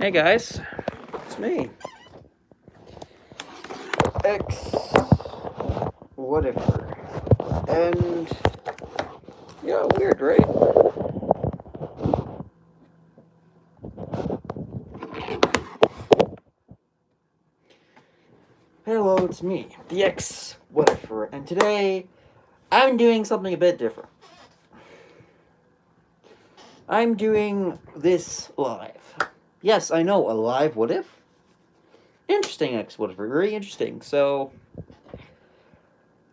Hey guys, it's me. X whatever. And yeah, weird, right? Hello, it's me, the X whatever, and today I'm doing something a bit different. I'm doing this live. Yes, I know, a live what if? Interesting, X whatever, very interesting. So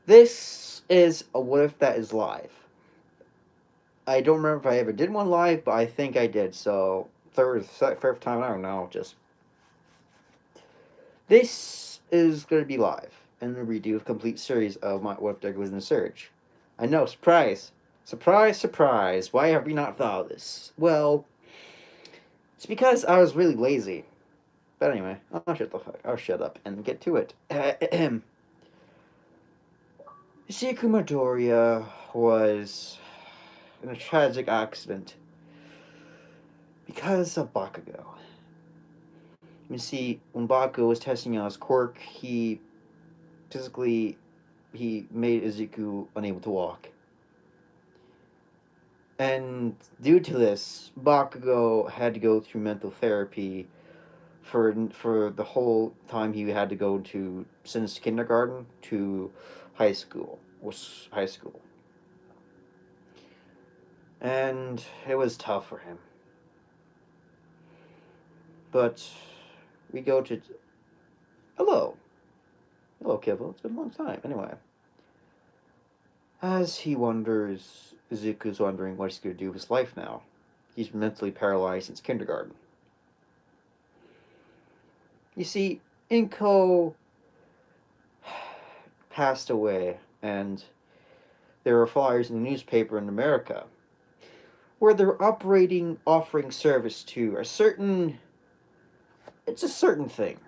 this is a what if that is live. I don't remember if I ever did one live, but I think I did. So fourth time, I don't know. Just this is going to be live and a redo of complete series of my what if there goes in the surge. I know, surprise, surprise, surprise. Why have we not thought of this? Well, it's because I was really lazy. But anyway, I'll shut up and get to it. Izuku Midoriya was in a tragic accident because of Bakugo. You see, when Bakugo was testing out his quirk, he made Izuku unable to walk. And due to this, Bakugo had to go through mental therapy for the whole time he had to go to since kindergarten to high school. And it was tough for him. But we go to hello. Hello, Kibble. It's been a long time. Anyway. As he wonders, Izuku's wondering what he's going to do with his life now. He's been mentally paralyzed since kindergarten. You see, Inko passed away, and there were flyers in the newspaper in America where they're offering service to a certain. It's a certain thing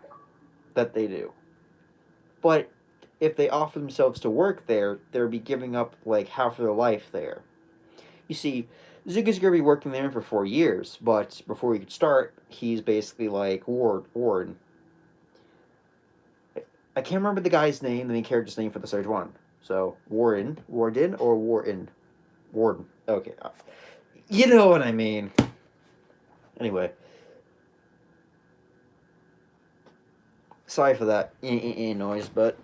that they do. But if they offer themselves to work there, they'll be giving up like half of their life there. You see, Zuko's gonna be working there for 4 years, but before he could start, he's basically like Warren. I can't remember the guy's name, the main character's name for the Surge One. So Warren, or Warden. Okay, you know what I mean. Anyway, sorry for that noise, but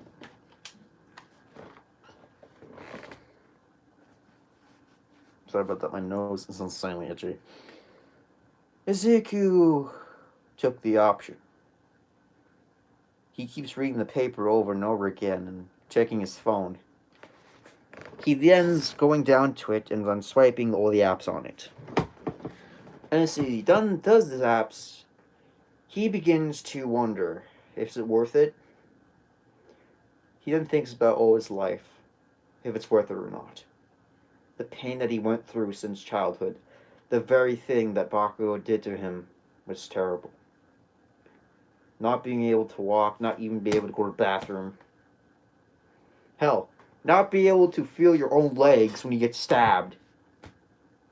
sorry about that. My nose is insanely itchy. Izuku took the option. He keeps reading the paper over and over again and checking his phone. He then's going down to it and then swiping all the apps on it. And as he does the apps, he begins to wonder if it's worth it. He then thinks about all his life, if it's worth it or not. The pain that he went through since childhood, the very thing that Bakugo did to him was terrible. Not being able to walk, not even be able to go to the bathroom. Hell, not be able to feel your own legs when you get stabbed.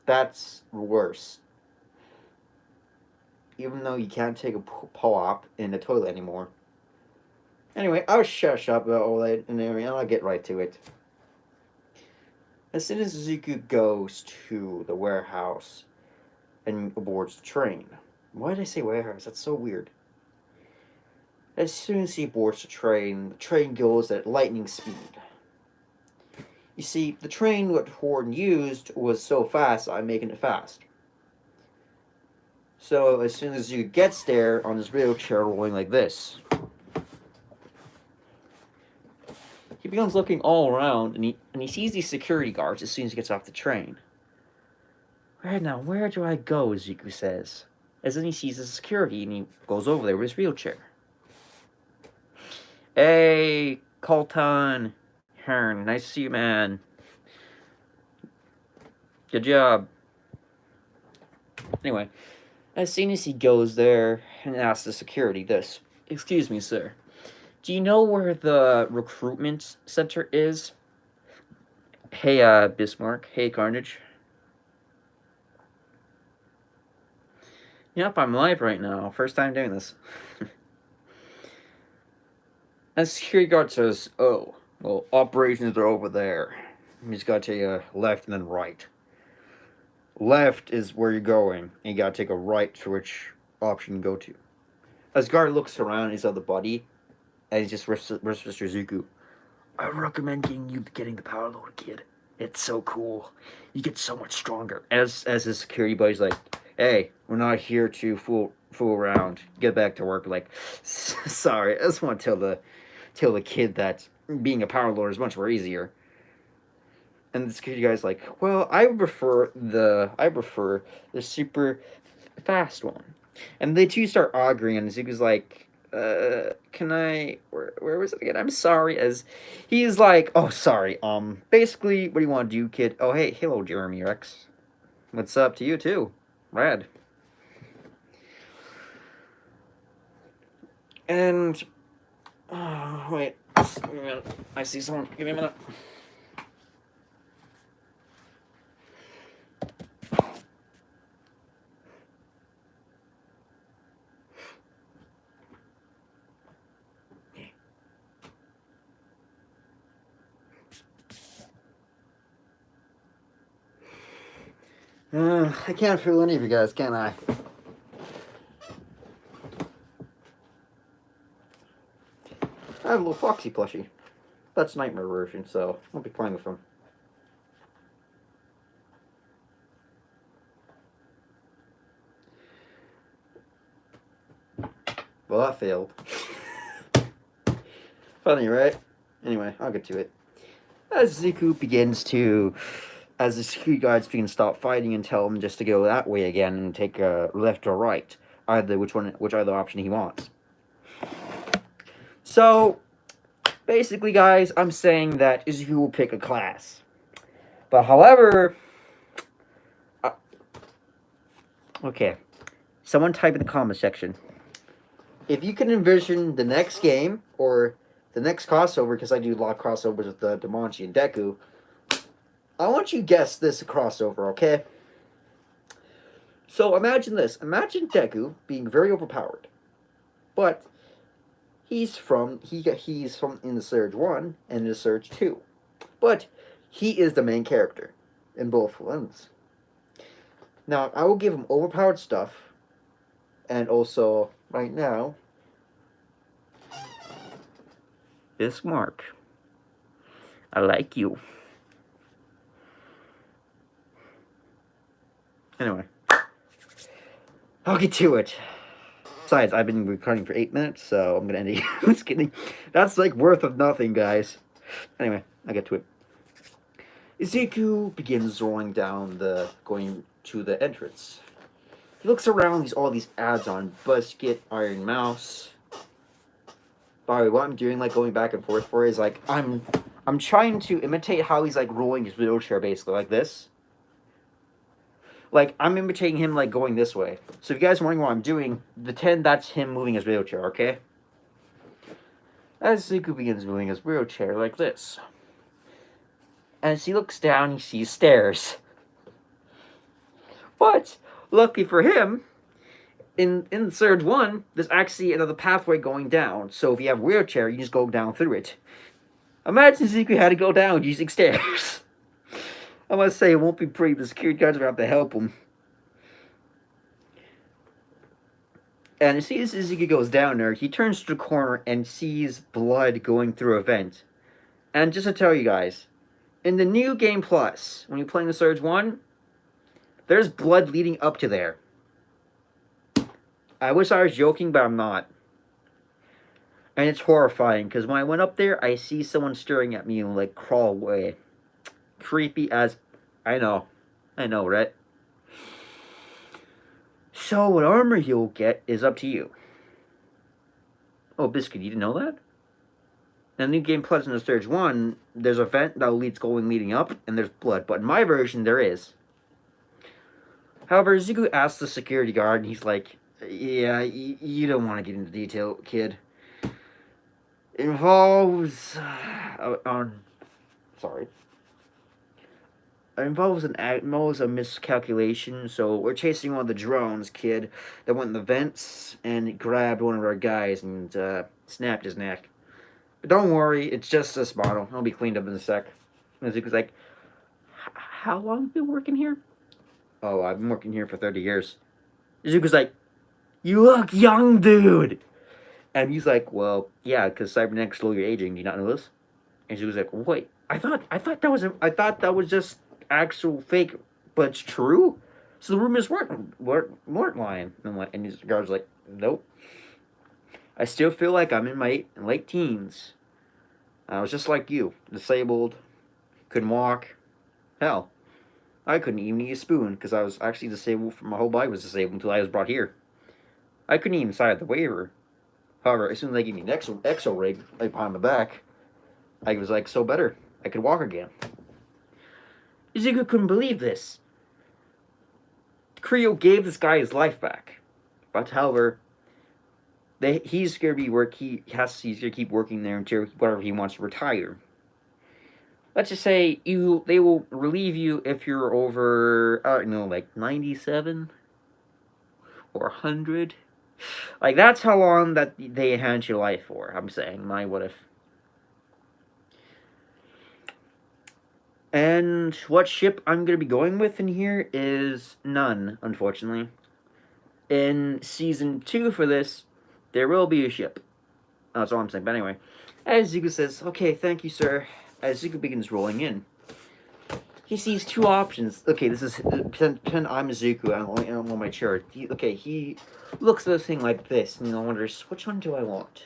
That's worse. Even though you can't take a pull-up in the toilet anymore. Anyway, I'll shush up about all that and I'll get right to it. As soon as Izuku goes to the warehouse and boards the train. Why did I say warehouse? That's so weird. As soon as he boards the train goes at lightning speed. You see, the train what Horton used was so fast, I'm making it fast. So as soon as you gets there on his wheelchair rolling like this, he begins looking all around and he sees these security guards as soon as he gets off the train. Where do I go? Izuku says. As then he sees the security and he goes over there with his wheelchair. Hey, Colton Hearn, nice to see you, man. Good job. Anyway, as soon as he goes there and asks the security this, excuse me, sir, do you know where the recruitment center is? Hey, Bismarck. Hey, Carnage. Yep, I'm live right now. First time doing this. And security guard says, "Oh, well, operations are over there. You just gotta take a left and then right. Left is where you're going, and you gotta take a right for which option you go to." As guard looks around his other buddy, and he just whispers Mr. Izuku, "I recommend getting the power loader, kid. It's so cool. You get so much stronger." As his security buddy's like, "Hey, we're not here to fool around. Get back to work." Like, sorry, I just want to tell the kid that being a power loader is much more easier. And the security guy's like, "Well, I prefer the super fast one." And they two start arguing, and Zuko's like, can I? Where was it again? I'm sorry. As he's like, "Oh, sorry. Basically, what do you want to do, kid? Oh, hey, hello, Jeremy Rex. What's up to you too? Rad." And wait, I see someone. Give me a minute. I can't fool any of you guys, can I? I have a little Foxy plushie. That's Nightmare version, so I'll be playing with him. Well, that failed. Funny, right? Anyway, I'll get to it. As the security guards begin to stop fighting and tell him just to go that way again and take a left or right, which either option he wants. So, basically, guys, I'm saying that Izuku will pick a class. But however, okay, someone type in the comment section if you can envision the next game or the next crossover, because I do a lot of crossovers with the Demonchi and Deku. I want you to guess this crossover, okay? So imagine this. Imagine Deku being very overpowered, but he's from in the Surge 1 and in the Surge 2. But he is the main character in both ones. Now, I will give him overpowered stuff, and also, right now, this mark. I like you. Anyway, I'll get to it. Besides, I've been recording for 8 minutes, so I'm gonna end it. Just kidding. That's like worth of nothing, guys. Anyway, I'll get to it. Izuku begins going to the entrance. He looks around, there's all these ads on Busket, Iron Mouse. By the way, what I'm doing, like going back and forth for, is like I'm trying to imitate how he's like rolling his wheelchair, basically like this. Like I'm imitating him, like going this way. So if you guys are wondering what I'm doing, pretend that's him moving his wheelchair, okay? As Izuku begins moving his wheelchair like this. As he looks down, he sees stairs. But lucky for him, in the Surge 1, there's actually another pathway going down. So if you have a wheelchair, you just go down through it. Imagine Izuku had to go down using stairs. I must say, it won't be pretty. The security guards are going to have to help him. And as soon as Izuku goes down there, he turns to the corner and sees blood going through a vent. And just to tell you guys, in the new Game Plus, when you're playing the Surge 1, there's blood leading up to there. I wish I was joking, but I'm not. And it's horrifying, because when I went up there, I see someone staring at me and, like, crawl away. Creepy as... I know, right? So, what armor he'll get is up to you. Oh, Biscuit, you didn't know that? In the new Game Plus in the Surge 1, there's a vent that leading up, and there's blood. But in my version, there is. However, Izuku asks the security guard, and he's like, "Yeah, you don't want to get into detail, kid. It involves... involves a miscalculation. So we're chasing one of the drones, kid, that went in the vents and grabbed one of our guys and snapped his neck. But don't worry, it's just this bottle. It'll be cleaned up in a sec. And Zuko's like, how long have you been working here? Oh, I've been working here for 30 years. Zuko's like, you look young, dude. And he's like, well, yeah, because cybernetics slowly aging. Do you not know this? And Zuko's like, wait, I thought that was just actual fake, but it's true. So the rumors weren't lying. And his guard's like, nope. I still feel like I'm in my late teens. I was just like you, disabled, couldn't walk. Hell, I couldn't even eat a spoon because I was actually disabled. My whole body was disabled until I was brought here. I couldn't even sign the waiver. However, as soon as they gave me an exo rig right behind my back, I was like so better. I could walk again. Izuku couldn't believe this. Creo gave this guy his life back, but however, he's gonna be he's gonna keep working there until whatever he wants to retire. Let's just say they will relieve you if you're over, I don't know, like 97 or 100. Like that's how long that they enhance your life for. I'm saying, my what if. And what ship I'm going to be going with in here is none, unfortunately. In Season 2 for this, there will be a ship. That's all I'm saying. But anyway, as Zuko says, okay, thank you, sir. As Zuko begins rolling in, he sees two options. Okay, this is, pretend I'm Zuko, I'm on my chair. He looks at this thing like this, and wonders, which one do I want?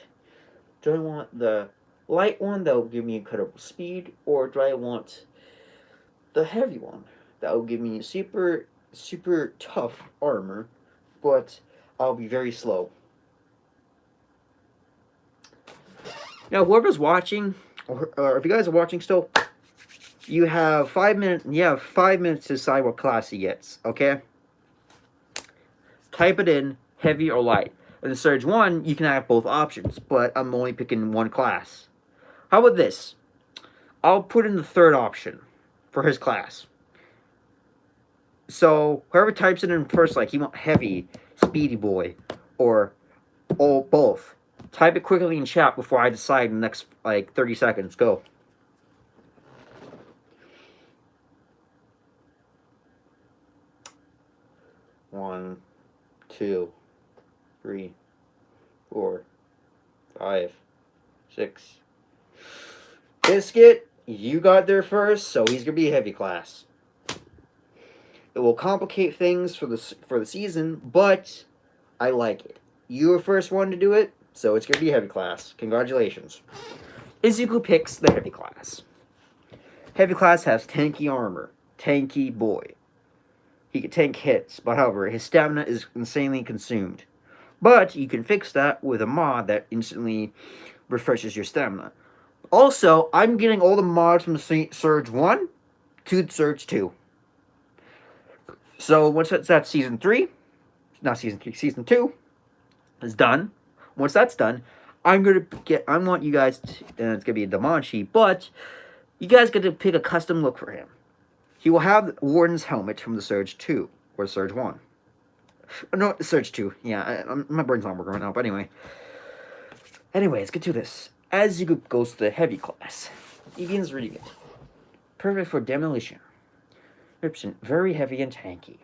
Do I want the light one that will give me incredible speed, or do I want the heavy one that will give me super tough armor, but I'll be very slow? Now, whoever's watching, or if you guys are watching still, you have 5 minutes. You have 5 minutes to decide what class he gets. Okay. Type it in, heavy or light. In the Surge 1, you can have both options, but I'm only picking one class. How about this? I'll put in the third option for his class. So whoever types it in first, like he want heavy, speedy boy, or both, type it quickly in chat before I decide in the next like 30 seconds. Go. One, 2, 3, 4, 5, 6. Biscuit, you got there first, so he's gonna be a heavy class. It will complicate things for the season, but I like it. You were the first one to do it, so it's gonna be a heavy class. Congratulations. Izuku picks the heavy class. Heavy class has tanky armor, tanky boy. He can tank hits, but however, his stamina is insanely consumed. But you can fix that with a mod that instantly refreshes your stamina. Also, I'm getting all the mods from Surge 1 to Surge 2. So once that's Season 3, not Season 3, Season 2 is done. Once that's done, I want you guys to, it's going to be a Damanchi, but you guys get to pick a custom look for him. He will have Warden's helmet from the Surge 2, or Surge 1. No, Surge 2. Yeah, my brain's not working right now, but anyway. Anyway, let's get to this. As Izuku goes to the heavy class, he begins reading it. Perfect for demolition. Very heavy and tanky.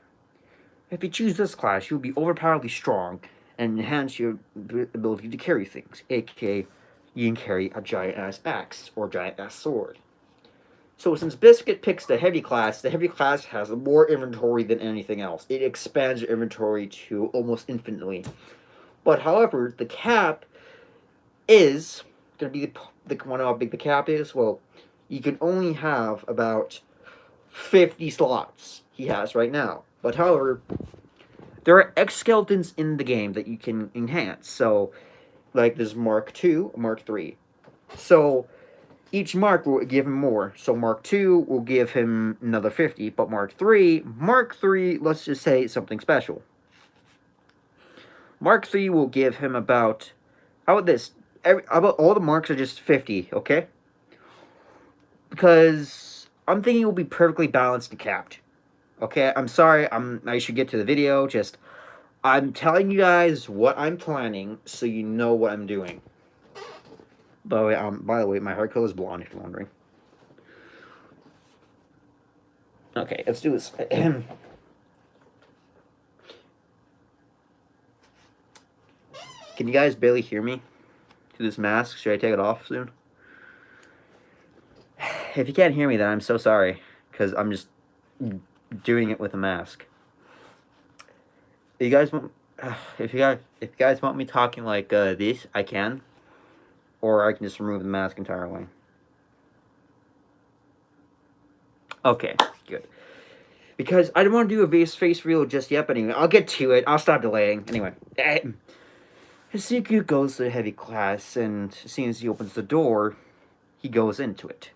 If you choose this class, you'll be overpoweredly strong and enhance your ability to carry things, aka you can carry a giant-ass axe or giant-ass sword. So since Biscuit picks the heavy class has more inventory than anything else. It expands your inventory to almost infinitely. But however, the cap is going to be want to know how big the cap is? Well, you can only have about 50 slots he has right now. But however, there are exoskeletons in the game that you can enhance. So, like there's Mark II, Mark III. So each Mark will give him more. So Mark II will give him another 50, but Mark III, let's just say something special. Mark III will give him about, how about this? About all the marks are just 50, okay? Because I'm thinking it will be perfectly balanced and capped. Okay, I'm sorry. I should get to the video. Just I'm telling you guys what I'm planning, so you know what I'm doing. By the way, my hair color is blonde. If you're wondering. Okay, let's do this. Can you guys barely hear me through this mask? Should I take it off soon? If you can't hear me, then I'm so sorry, because I'm just doing it with a mask. If you guys want, if you guys want me talking like this, I can, or I can just remove the mask entirely. Okay, good. Because I don't want to do a face reveal just yet, but anyway, I'll get to it. I'll stop delaying. Anyway, Izuku goes to the heavy class, and as soon as he opens the door, he goes into it.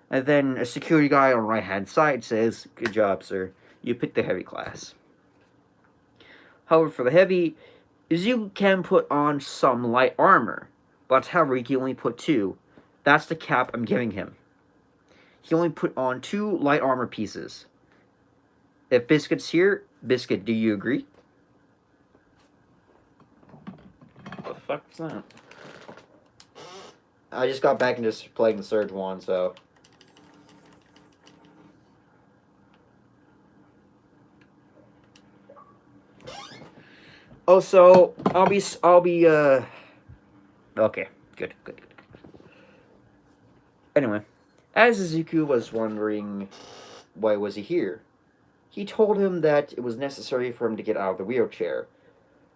And then a security guy on the right-hand side says, "Good job, sir. You picked the heavy class." However, for the heavy, Izuku can put on some light armor, but however, he can only put 2. That's the cap I'm giving him. He only put on 2 light armor pieces. If Biscuit's here, Biscuit, do you agree? What the fuck's that? I just got back into playing the Surge one, so... Oh, so I'll be okay, good. Anyway, as Izuku was wondering why was he here, he told him that it was necessary for him to get out of the wheelchair.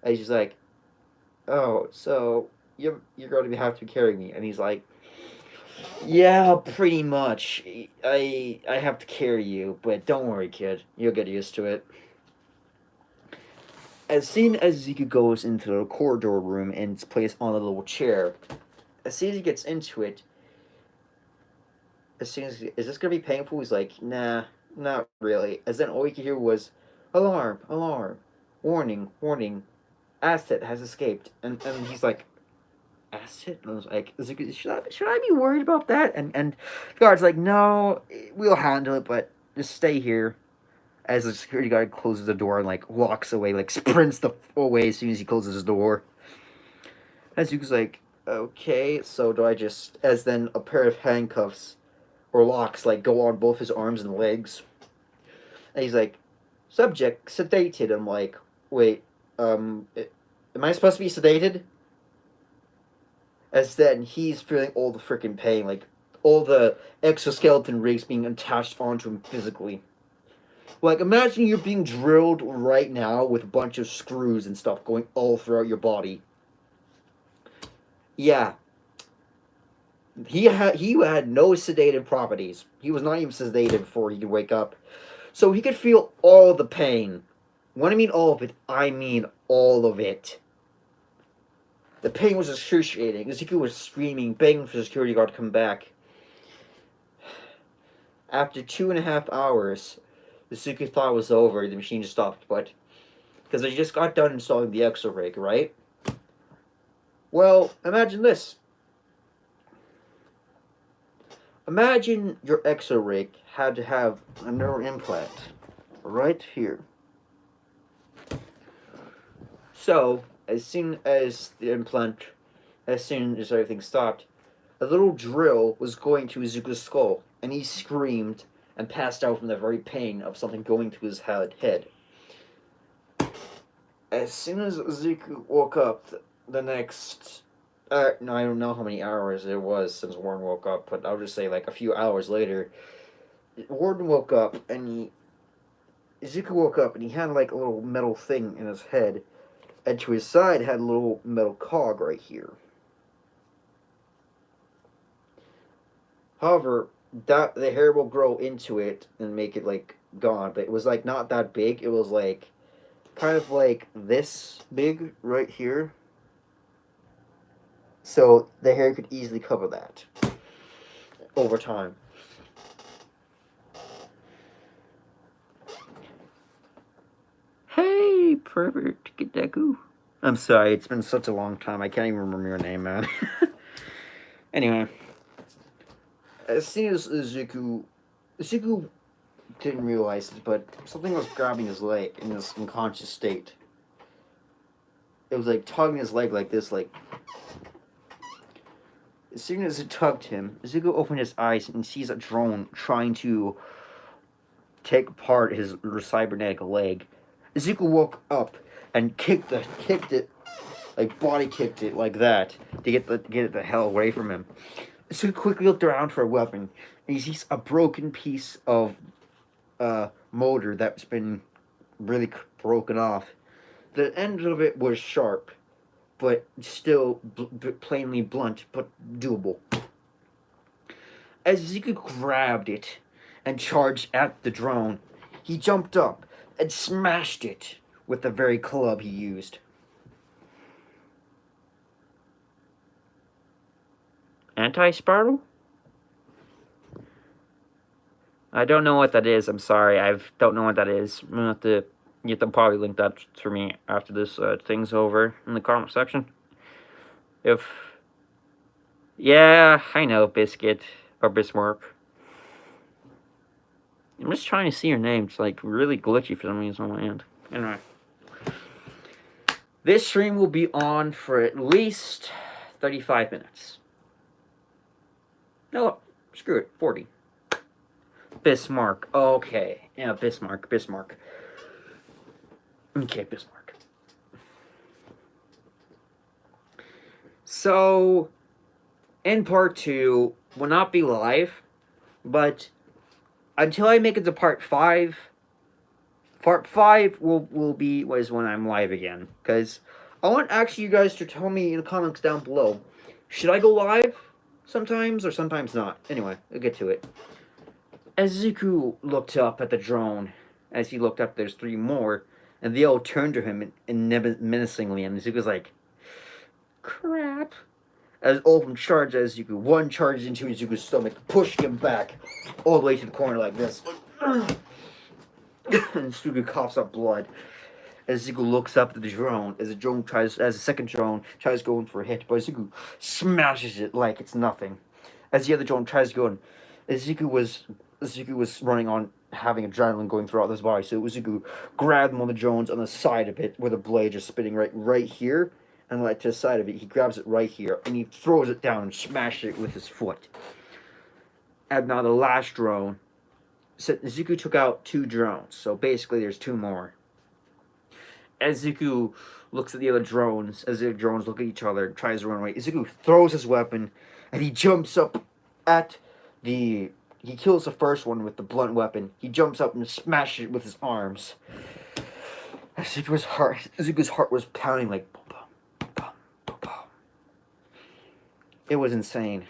And he's like, "Oh, so you're going to have to carry me?" And he's like, "Yeah, pretty much. I have to carry you, but don't worry, kid. You'll get used to it." As soon as Izuku goes into the corridor room and is placed on a little chair, as soon as he gets into it, as soon as is this gonna be painful? He's like, "Nah, not really." As then all he could hear was, "Alarm! Alarm! Warning! Warning! Asset has escaped." And he's like, "Asset?" And I was like, "Izuku, should I be worried about that?" And the guard's like, "No, we'll handle it, but just stay here." As the security guard closes the door and like walks away, like sprints the away as soon as he closes his door. As Yuka's like, "Okay, so do I just..." As then a pair of handcuffs or locks like go on both his arms and legs. And he's like, "Subject sedated." I'm like, "Wait, am I supposed to be sedated?" As then he's feeling all the freaking pain, like all the exoskeleton rigs being attached onto him physically. Like, imagine you're being drilled right now with a bunch of screws and stuff going all throughout your body. Yeah. He had no sedative properties. He was not even sedated before he could wake up. So he could feel all the pain. When I mean all of it, I mean all of it. The pain was excruciating. Izuku was screaming, begging for the security guard to come back. After 2.5 hours, Izuku thought it was over. The machine just stopped, but because I just got done installing the exo rig, right? Well, imagine this. Imagine your exo rig had to have a neural implant right here. So, as soon as the implant, as soon as everything stopped, a little drill was going to Izuku's skull, and he screamed and passed out from the very pain of something going to his head. As soon as Izuku woke up the next... no, I don't know how many hours it was since Warren woke up, but I'll just say like a few hours later, Warren woke up and Izuku woke up and he had like a little metal thing in his head, and to his side had a little metal cog right here. However, that the hair will grow into it and make it like gone, but it was like not that big. It was like kind of like this big right here. So the hair could easily cover that over time. Hey, pervert, deku. I'm sorry, it's been such a long time. I can't even remember your name, man. Anyway, as soon as Izuku Izuku didn't realize it, but something was grabbing his leg in his unconscious state. It was like tugging his leg like this, like. As soon as it tugged him, Izuku opened his eyes and sees a drone trying to take apart his cybernetic leg. Izuku woke up and kicked it, like body kicked it like that to get it the hell away from him. Izuku quickly looked around for a weapon, and he sees a broken piece of motor that's been really broken off. The end of it was sharp, but still plainly blunt, but doable. As Izuku grabbed it and charged at the drone, he jumped up and smashed it with the very club he used. Anti-spiral? I don't know what that is. I'm sorry. I don't know what that is. I'm gonna have to. You have to probably link that for me after this thing's over in the comment section. If. Yeah, I know, Biscuit. Or Bismarck. I'm just trying to see your name. It's like really glitchy for some reason on my end. Anyway. This stream will be on for at least 35 minutes. No, screw it. 40. Bismarck. Okay. Yeah, Bismarck. Okay, Bismarck. So, in part 2, will not be live, but until I make it to part 5 will be was when I'm live again. Because I want actually you guys to tell me in the comments down below, should I go live sometimes or sometimes not? Anyway, we'll get to it. As Izuku looked up at the drone, as he looked up, there's 3 more, and they all turned to him menacingly, and Izuku's like, crap. As all of them charged at Izuku, one charged into Izuku's stomach, pushing him back all the way to the corner like this. And Izuku coughs up blood. As Izuku looks up at the drone, as the second drone tries going for a hit, but Izuku smashes it like it's nothing. As the other drone tries going, Izuku was running on having adrenaline going throughout his body, so Izuku grabbed one of the drones on the side of it where the blade is spinning right here, and like to the side of it, he grabs it right here, and he throws it down and smashes it with his foot. And now the last drone, so Izuku took out 2 drones, so basically there's 2 more. As Izuku looks at the other drones, as the drones look at each other, tries to run away, Izuku throws his weapon, and he jumps up at the... He kills the first one with the blunt weapon. He jumps up and smashes it with his arms. Izuku's heart was pounding like... Boom, boom, boom, boom, boom. It was insane.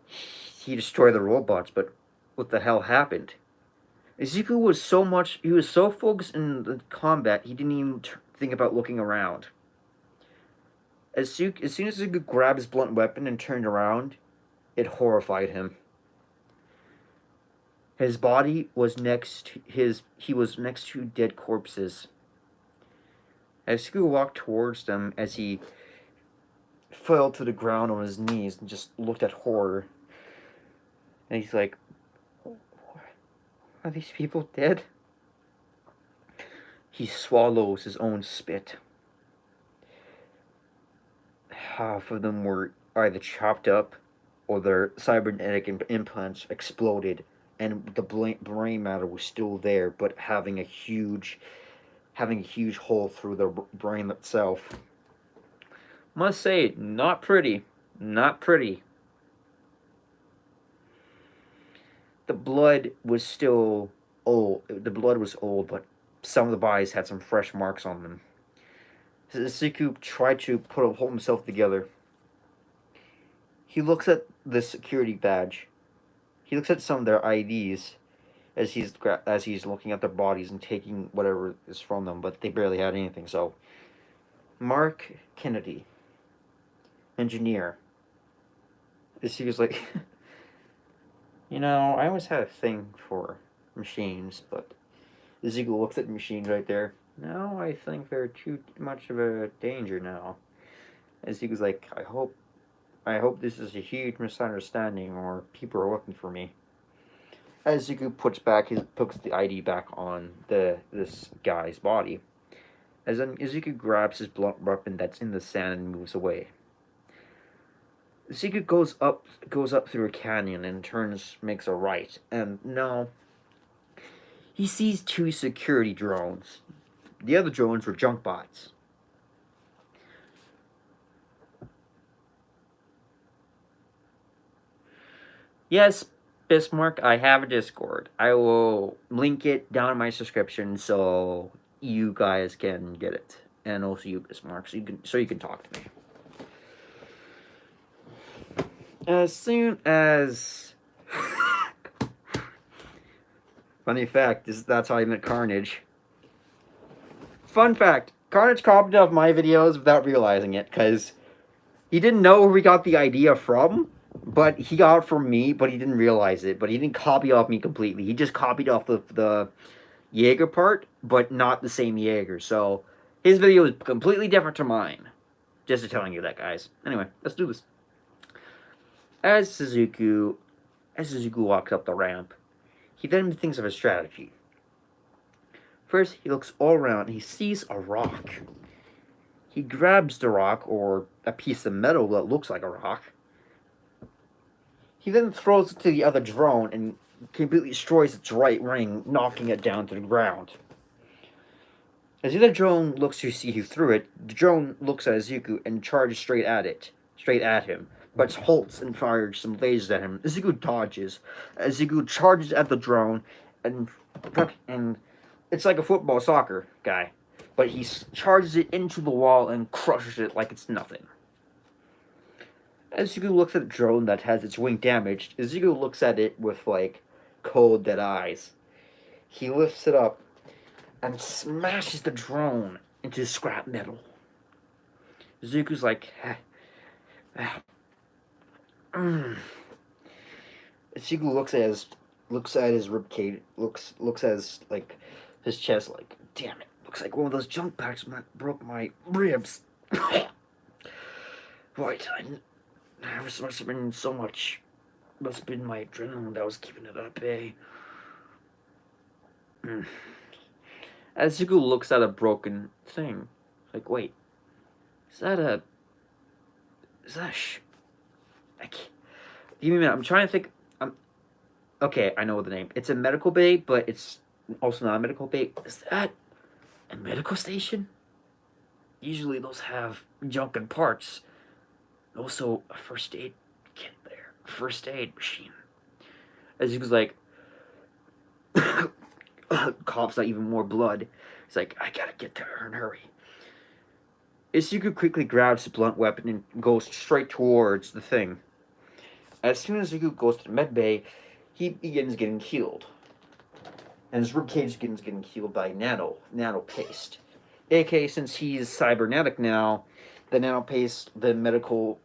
He destroyed the robots, but what the hell happened? Izuku was so focused in the combat, he didn't even think about looking around. As soon as Izuku grabbed his blunt weapon and turned around, it horrified him. His body was he was next to dead corpses. As Izuku walked towards them, as he fell to the ground on his knees and just looked at horror. And he's like, are these people dead? He swallows his own spit. Half of them were either chopped up or their cybernetic implants exploded, and the brain matter was still there, but having a huge hole through the brain itself. Must say, not pretty. Not pretty. The blood was still old. The blood was old, but some of the bodies had some fresh marks on them. Izuku tried to hold himself together. He looks at the security badge. He looks at some of their IDs as he's looking at their bodies and taking whatever is from them, but they barely had anything. So, Mark Kennedy, engineer. He was like, you know, I always had a thing for machines, but Izuku looks at the machines right there. No, I think they're too much of a danger now. Izuku's like, I hope this is a huge misunderstanding, or people are looking for me. As Izuku puts the ID back on this guy's body. As then Izuku grabs his blunt weapon that's in the sand and moves away. Izuku goes up through a canyon and makes a right, and now he sees two security drones. The other drones were junk bots. Yes, Bismarck, I have a Discord. I will link it down in my description so you guys can get it, and also you, Bismarck, so you can talk to me. As soon as funny fact is that's how I met Carnage. Fun fact: Carnage copied off my videos without realizing it, because he didn't know where we got the idea from. But he got it from me, but he didn't realize it. But he didn't copy off me completely. He just copied off the Jaeger part, but not the same Jaeger. So his video is completely different to mine. Just to telling you that, guys. Anyway, let's do this. As Izuku walks up the ramp, he then thinks of a strategy. First, he looks all around and he sees a rock. He grabs the rock, or a piece of metal that looks like a rock. He then throws it to the other drone and completely destroys its right ring, knocking it down to the ground. As the other drone looks to see who threw it, the drone looks at Izuku and charges straight at him, but halts and fires some lasers at him. Izuku dodges. Izuku charges at the drone, and it's like a soccer guy, but he charges it into the wall and crushes it like it's nothing. Izuku looks at the drone that has its wing damaged. Izuku looks at it with, like, cold, dead eyes. He lifts it up and smashes the drone into scrap metal. Izuku's like, Izuku looks at his ribcage, looks at his, like, his chest, like, damn it, looks like one of those junk packs broke my ribs. Right, must have been so much. Must have been my adrenaline that was keeping it up, eh? As Izuku looks at a broken thing, like, wait, is that a I can't. Give me a minute. I'm trying to think. Okay, I know the name. It's a medical bay, but it's also not a medical bay. Is that a medical station? Usually those have junk and parts. Also, a first aid kit there. First aid machine. As he was like, coughs out even more blood. He's like, I gotta get to her and hurry. Izuku quickly grabs the blunt weapon and goes straight towards the thing. As soon as Izuku goes to the med bay, he begins getting healed. And his ribcage begins getting healed by nano paste. AK, since he's cybernetic now, the nano paste, the medical,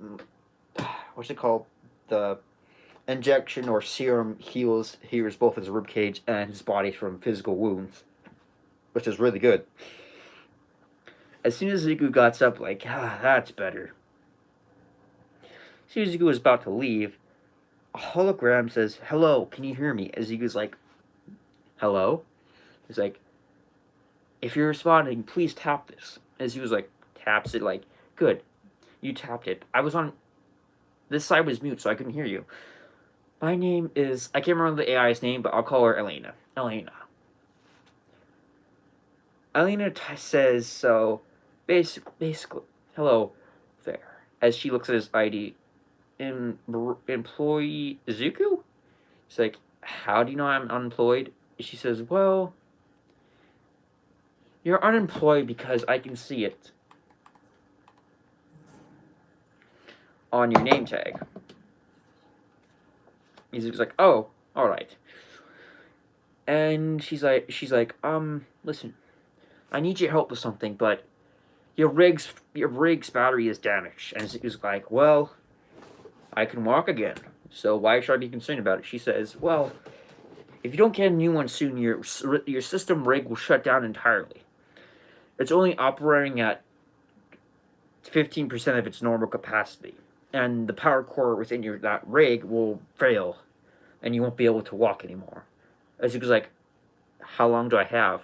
what's it called? The injection or serum heals both his ribcage and his body from physical wounds, which is really good. As soon as Izuku got up, like, that's better. As soon as Izuku was about to leave, a hologram says, hello, can you hear me? Izuku's like, hello? He's like, if you're responding, please tap this. Izuku's like, taps it, like, good, you tapped it. I was on, this side was mute, so I couldn't hear you. My name is, I can't remember the AI's name, but I'll call her Elena. Elena says, so, basically, hello there. As she looks at his ID, employee Izuku? She's like, how do you know I'm unemployed? She says, well, you're unemployed because I can see it on your name tag. Izuku's like, oh, alright. And she's like, listen, I need your help with something, but your rig's battery is damaged. And Izuku's like, well, I can walk again, so why should I be concerned about it? She says, well, if you don't get a new one soon, your system rig will shut down entirely. It's only operating at 15% of its normal capacity, and the power core within that rig will fail, and you won't be able to walk anymore. Izuku's like, how long do I have?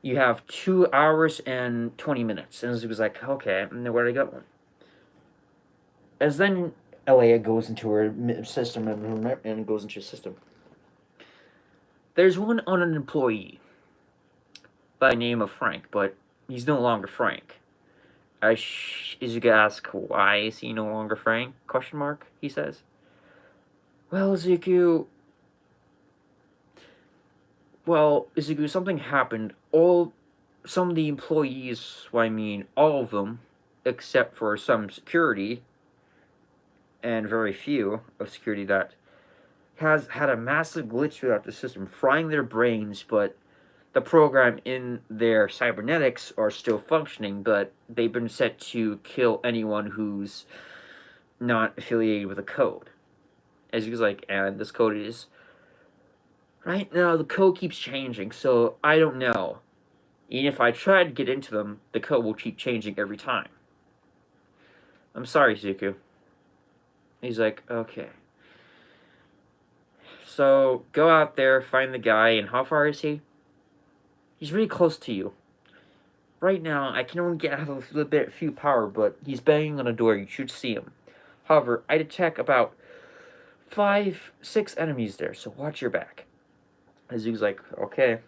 You have 2 hours and 20 minutes. And Izuku's like, okay, and then where did I go? As then Leia goes into her system and goes into her system. There's one on an employee by the name of Frank, but he's no longer Frank. Izuku asks, why is he no longer Frank? Question mark, he says. Well, Izuku, something happened. Some of the employees, all of them, except for some security, and very few of security that has had a massive glitch throughout the system, frying their brains, but the program in their cybernetics are still functioning, but they've been set to kill anyone who's not affiliated with a code. As he was like, and this code is... Right now, the code keeps changing, so I don't know. Even if I try to get into them, the code will keep changing every time. I'm sorry, Izuku. He's like, okay. So, go out there, find the guy, and how far is he? He's really close to you. Right now, I can only get a little bit few power, but he's banging on a door. You should see him. However, I detect about 5-6 enemies there, so watch your back. Izuku's like, okay.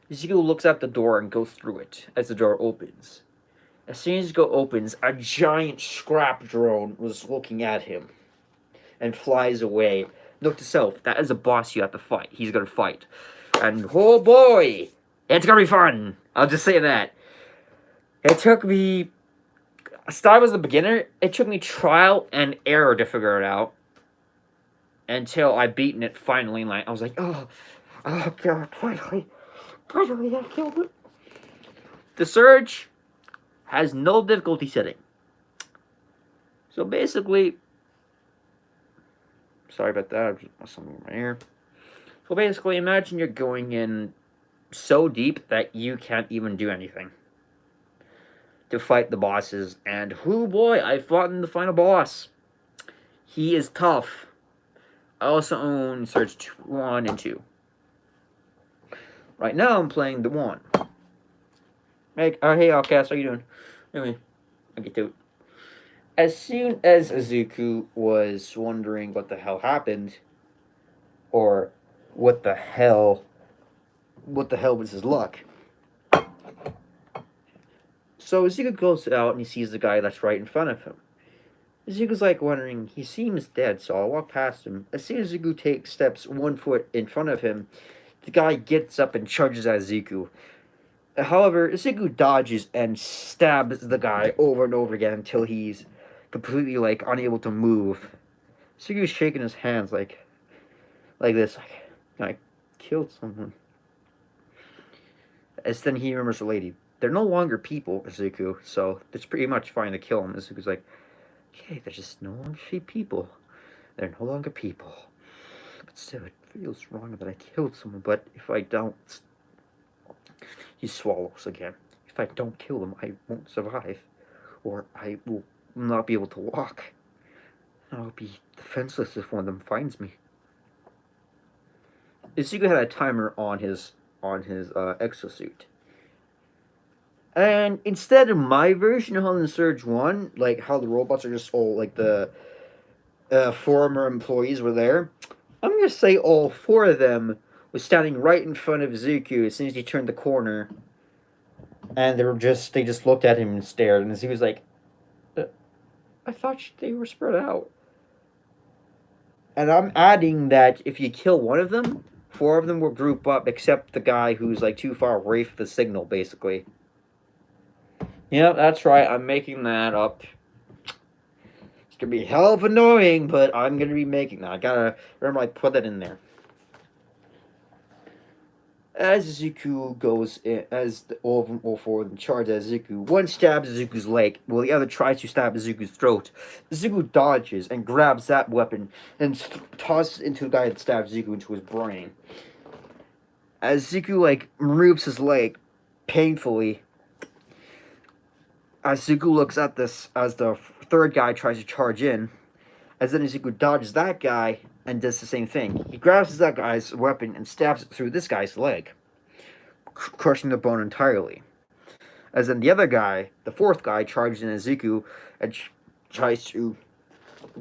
Izuku looks at the door and goes through it as the door opens. As soon as the door opens, a giant scrap drone was looking at him and flies away. Note to self, that is a boss you have to fight. He's gonna fight. And oh boy, it's gonna be fun. I'll just say that. It took me... I was a beginner. It took me trial and error to figure it out. Until I beaten it finally. Like, I was like, oh god, finally I killed it. The Surge has no difficulty setting. So basically... Sorry about that, I just something in my ear. So basically, imagine you're going in so deep that you can't even do anything to fight the bosses. And oh boy, I fought in the final boss. He is tough. I also own Surge 1 and 2. Right now, I'm playing the 1. Hey, Outcast, how you doing? Anyway, I get to it. As soon as Izuku was wondering what the hell happened, or what the hell was his luck. So Izuku goes out and he sees the guy that's right in front of him. Izuku's like wondering, he seems dead, so I'll walk past him. As soon as Izuku takes steps 1 foot in front of him, the guy gets up and charges at Izuku. However, Izuku dodges and stabs the guy over and over again until he's completely, like, unable to move. Izuku's shaking his hands like this, I killed someone. As then he remembers the lady. They're no longer people, Izuku, so it's pretty much fine to kill them. Izuku's like, okay, they're just no longer people. They're no longer people. But still, it feels wrong that I killed someone, but if I don't... He swallows again. If I don't kill them, I won't survive. Or I will not be able to walk. I'll be defenseless if one of them finds me. Izuku had a timer on his exosuit. And instead of my version of in Surge 1, like how the robots are just all, like the former employees were there, I'm going to say all 4 of them was standing right in front of Izuku as soon as he turned the corner. And they just looked at him and stared. And Izuku was like, I thought they were spread out. And I'm adding that if you kill one of them, 4 of them will group up, except the guy who's like too far away from the signal, basically. Yep, that's right, I'm making that up. It's gonna be hell of annoying, but I'm gonna be making that. I gotta remember I put that in there. As Izuku goes in, all 4 of them charge at Izuku, one stabs Izuku's leg, while the other tries to stab Izuku's throat. Izuku dodges and grabs that weapon and tosses it into the guy that stabs Izuku into his brain. As Izuku, removes his leg painfully, as Izuku looks at this, as the 3rd guy tries to charge in, as then Izuku dodges that guy, and does the same thing. He grabs that guy's weapon and stabs it through this guy's leg, crushing the bone entirely. As then the other guy, the fourth guy, charges in Izuku and tries to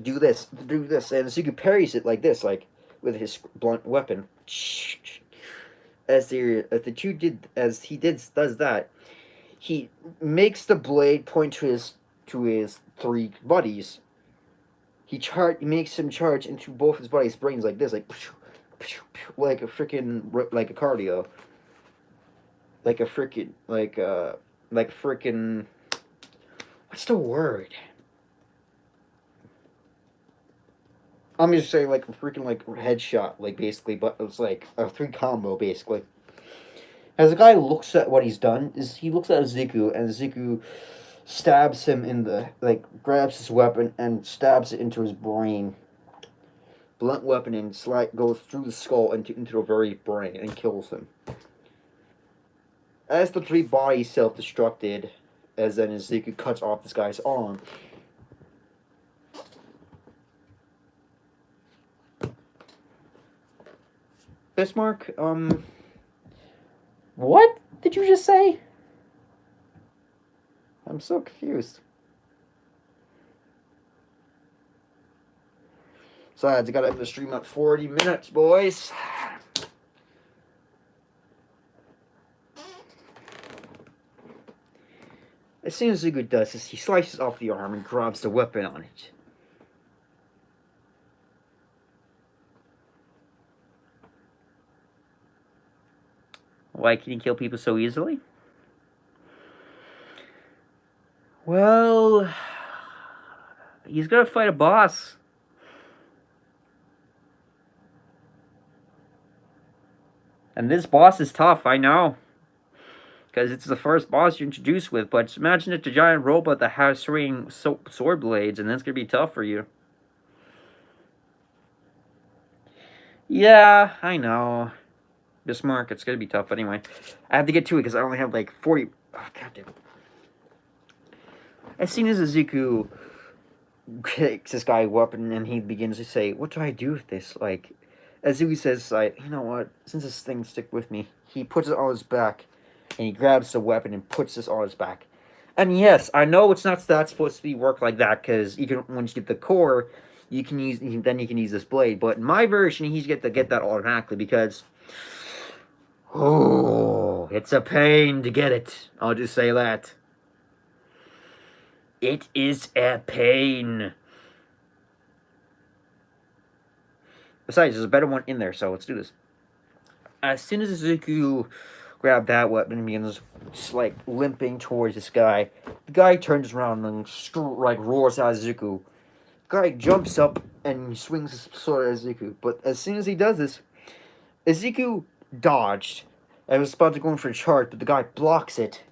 do this, and Izuku parries it like this, like with his blunt weapon. As he does that, he makes the blade point to his three buddies. He makes him charge into both his buddies' brains like this, like a freaking like a cardio, like a freaking what's the word? I'm just saying like a freaking like headshot, like basically, but it's like a 3 combo basically. As the guy looks at what he's done, is he looks at Izuku, and Izuku stabs him in the grabs his weapon and stabs it into his brain. Blunt weapon and goes through the skull into the very brain and kills him. As the three bodies self-destructed, as then Izuku cuts off this guy's arm. Bismarck, what did you just say? I'm so confused. Besides, I gotta end the stream at 40 minutes, boys. As soon as Izuku does this, he slices off the arm and grabs the weapon on it. Why can he kill people so easily? Well, he's gonna fight a boss. And this boss is tough, I know. Because it's the first boss you're introduced with, but imagine it's a giant robot that has three sword blades, and that's gonna be tough for you. Yeah, I know. Bismarck, it's gonna be tough, but anyway. I have to get to it because I only have like 40... Oh, goddamn. As soon as Izuku kicks this guy weapon and he begins to say, what do I do with this? Like, Izuku says, like, you know what? Since this thing stick with me, he puts it on his back and he grabs the weapon and puts this on his back. And yes, I know it's not that supposed to be work like that because you can once you get the core, you can use this blade. But in my version, he's get to get that automatically because it's a pain to get it. I'll just say that. It is a pain. Besides, there's a better one in there, so let's do this. As soon as Izuku grabbed that weapon and begins like limping towards this guy, the guy turns around and roars at Izuku. The guy jumps up and swings his sword at Izuku, but as soon as he does this, Izuku dodged and was about to go in for a charge, but the guy blocks it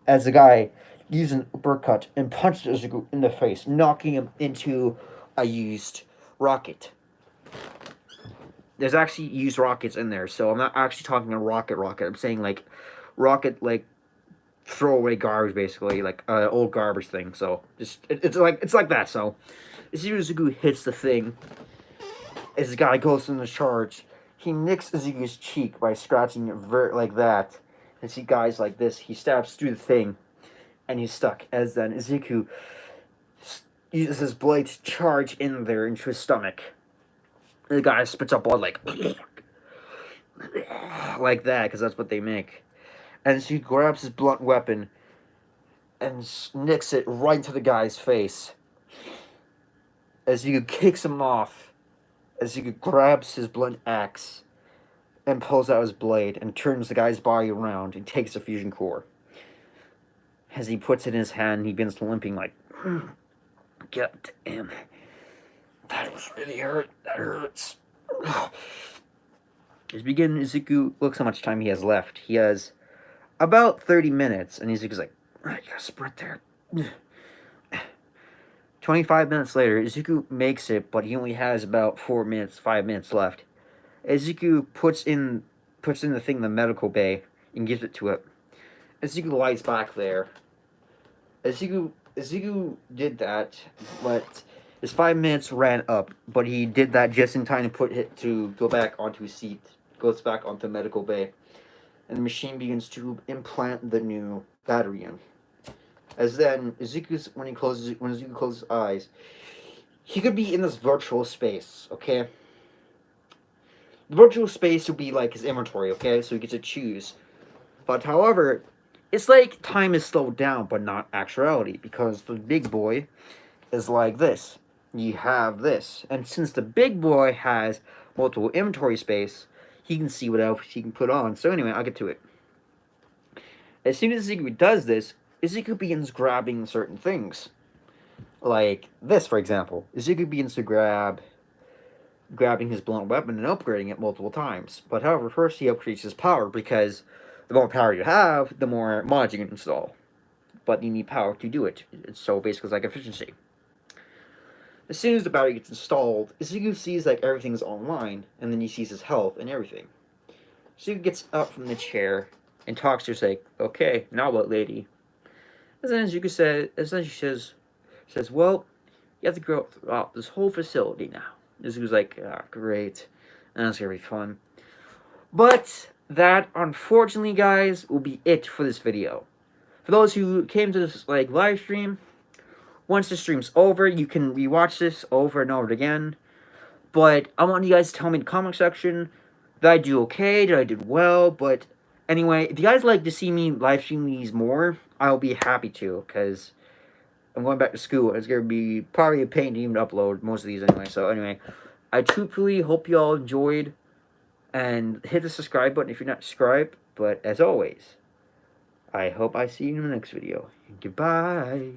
as the guy uses an uppercut and punches Izuku in the face, knocking him into a used rocket. There's actually used rockets in there, so I'm not actually talking a rocket. I'm saying like rocket, like throwaway garbage, basically, like old garbage thing. So just it's like that. So as soon as Izuku hits the thing, as the guy goes in the charge, he nicks Izuku's cheek by scratching it like that. And see guys like this, he stabs through the thing, and he's stuck. As then Izuku uses his blade to charge in there into his stomach. The guy spits up blood like that, because that's what they make. And so he grabs his blunt weapon and nicks it right into the guy's face. As he kicks him off, as he grabs his blunt axe and pulls out his blade and turns the guy's body around and takes the fusion core. As he puts it in his hand, he begins limping like, God damn. That was really hurt. That hurts. Izuku, look how much time he has left. He has about 30 minutes, and Izuku's like, I gotta sprint there. 25 minutes later, Izuku makes it, but he only has about 5 minutes left. Izuku puts in the thing in the medical bay and gives it to it. Izuku lies back there. Izuku did that, but His 5 minutes ran up, but he did that just in time to put it to go back onto his seat. Goes back onto medical bay, and the machine begins to implant the new battery in. As then Izuku's when Izuku closes his eyes, he could be in this virtual space. Okay, the virtual space would be like his inventory. Okay, so he gets to choose. But however, it's like time is slowed down, but not actuality, because the big boy is like this. You have this, and since the big boy has multiple inventory space, he can see what else he can put on. So anyway, I'll get to it. As soon as Izuku does this, Izuku begins grabbing certain things. Like this, for example. Izuku begins to grabbing his blunt weapon and upgrading it multiple times. But however, first he upgrades his power, because the more power you have, the more mods you can install. But you need power to do it. So basically it's like efficiency. As soon as the battery gets installed, Izuku sees like everything's online, and then he sees his health and everything. Izuku gets up from the chair and talks to her, like, "Okay, now what, lady?" And then Izuku says, "Well, you have to go throughout this whole facility now." Izuku's like, "Ah, great. That's gonna be fun." But that, unfortunately, guys, will be it for this video. For those who came to this like live stream, once the stream's over, you can rewatch this over and over again. But I want you guys to tell me in the comment section, did I do okay? Did I do well? But anyway, if you guys like to see me live stream these more, I'll be happy to, because I'm going back to school. It's going to be probably a pain to even upload most of these anyway. So anyway, I truthfully hope you all enjoyed, and hit the subscribe button if you're not subscribed. But as always, I hope I see you in the next video. Goodbye.